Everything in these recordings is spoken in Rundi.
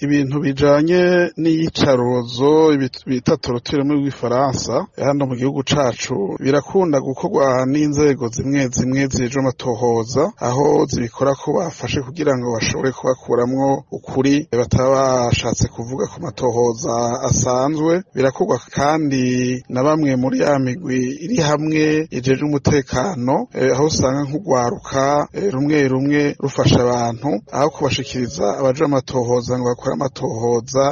ibintu bijanye n'iyicarubozo bita torture mu Gifaransa hano mu gihugu cacu birakunda gukorwa n'inzego zimwe zimwe zijejwe amatohoza aho zibikora ko bafashe kugira ngo bashobore kubakuramwo ukuri bataba bashatse kuvuga ku matohoza asanzwe. Birakorwa kandi na bamwe muri ya migwi iri hamwe ijejwe umutekano aho usanga nk'ugwaruka rumwe rumwe rufasha abantu aho kubashikiriza abaje amatohoza ngo bakora amatohoza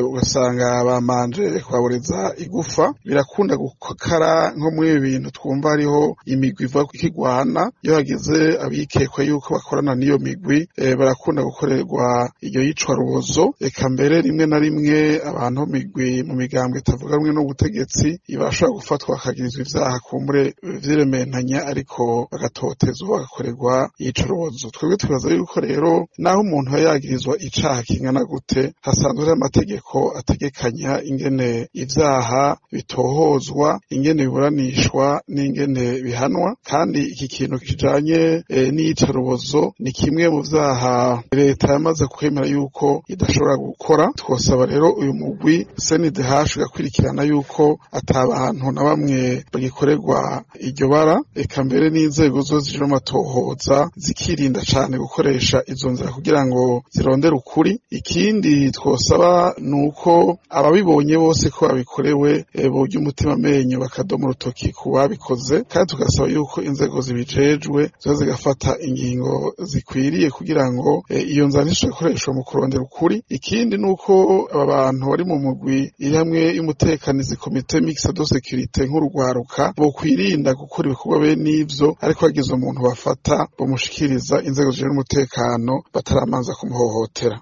ugasanga bamanje kwabureza igufa. Birakunda gukara nko muri ibi bintu twumva hariho imigwi iva kigwana iyo hageze abikekwa yuko bakorana n'iyo migwi barakunda gukorerwa iryo yicwa rubozo. Eka mbere rimwe na rimwe abantu migwi mu migambwe itavuga rumwe n'ubutegetsi ibashobora gufatwa bakagirizwa ivyaha kumbure vyirementanya ariko bagatotezwa bagakorerwa iyica rubozo. Twebwe twibaza yuko rero naho umuntu yagirizwa icaha kingana gute hasanzwe hari amategeko ategekanya ingene ivyaha bitohozwa, ingene biburanishwa n'ingene bihanwa, kandi iki kintu kijanye n'iyica rubozo ni kimwe mu vyaha leta yamaze kwemera yuko idashobora gukora. Twosaba rero uyu mugwi CNDH ugakurikirana yuko atabantu na bamwe bagikorerwa iryo bara, eka mbere n'inzego zo zijejwe amatohoza zikirinda cane gukoresha izo nzira kugira ngo zirondere ukuri. Ikindi twosaba nuko ababibonye bose ko babikorewe borya umutima amenyo bakadoma urutoki ku babikoze, kandi tugasaba yuko inzego zibijejwe zo zigafata ingingo zikwiriye kugira ngo iyo nzira ntishobore mu kurondera ukuri. Ikindi nuko aba bantu bari mu mugwi iri hamwe y'umutekanizi komite mixte de sécurité nk'urugwaruka bokwirinda gukora ibikorwa bene ivyo, ariko hagize umuntu bafata bamushikiriza inzego zijejwe umutekano bataramanza kumuhohotera.